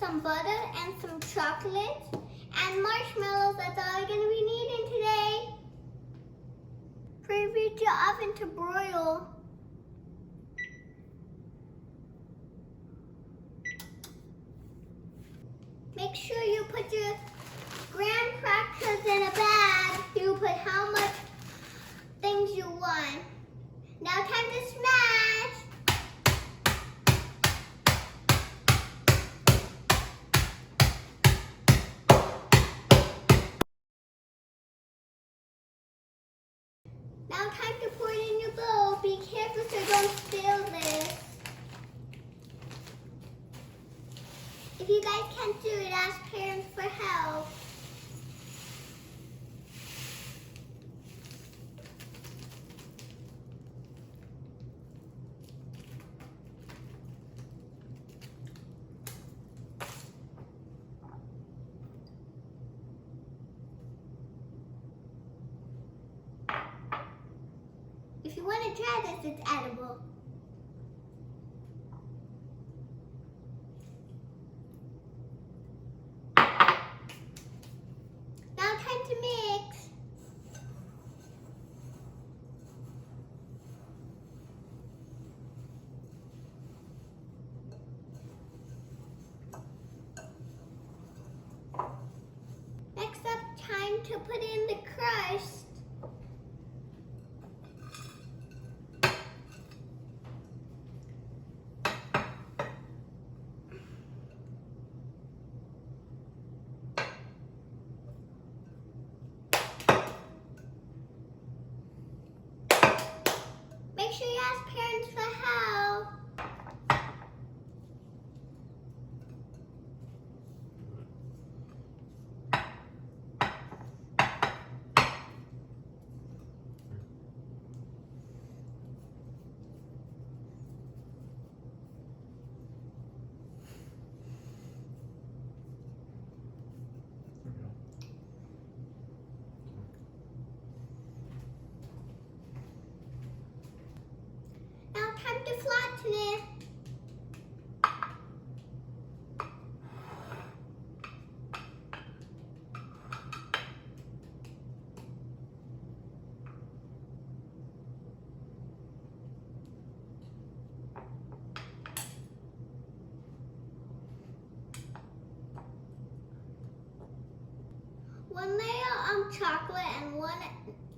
some butter and some chocolate and marshmallows. That's all you're gonna be needing today. Preheat your oven to broil. Make sure you put your graham crackers in a bag. You put how much things you want. Now time to smash. Now time to pour it in your bowl. Be careful so you don't spill this. If you guys can't do it, ask parents for help. If you want to try this, it's edible. Now time to mix. Next up, time to put in the crust. Make sure you ask parents for help. Now time to flatten it. One layer on chocolate and one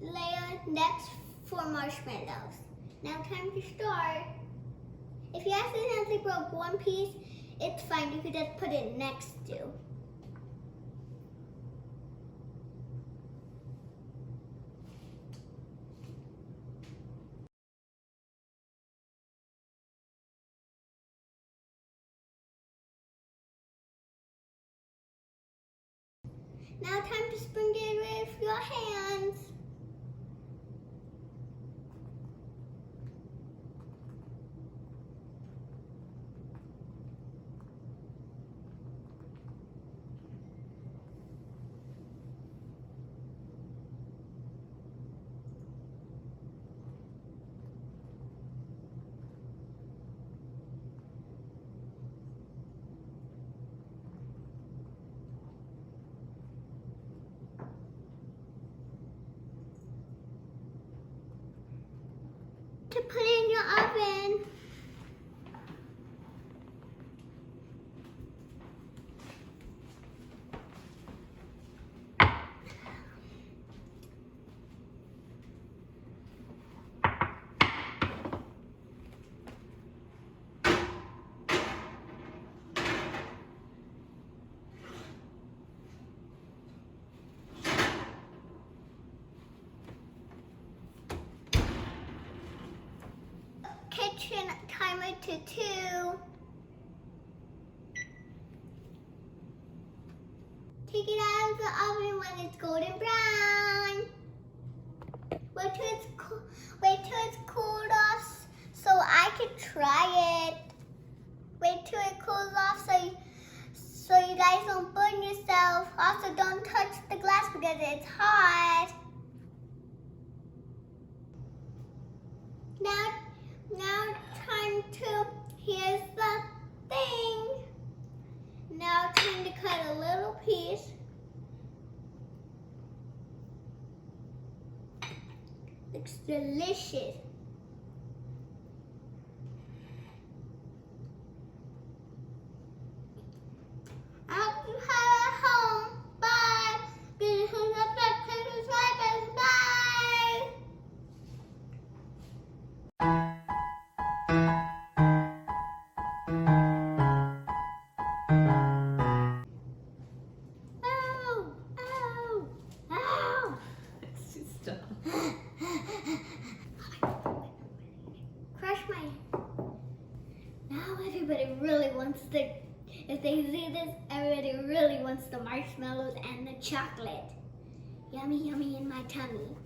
layer next for marshmallows. Now time to start. If you accidentally broke one piece, it's fine. You could just put it next to. Now time to sprinkle it with your hands. To put in your oven. Kitchen timer to 2. Take it out of the oven when it's golden brown. Wait till it's cooled off so I can try it. Wait till it cools off so you guys don't burn yourself. Also, don't touch the glass because it's hot. Now time to, here's the thing. Now cut a little piece. Looks delicious. I hope you have it at home. Bye. Give us a subscribe. Bye. Ow! Ow! Ow! Stop. Crush my. Now everybody really wants the. If they see this, everybody really wants the marshmallows and the chocolate. Yummy, yummy in my tummy.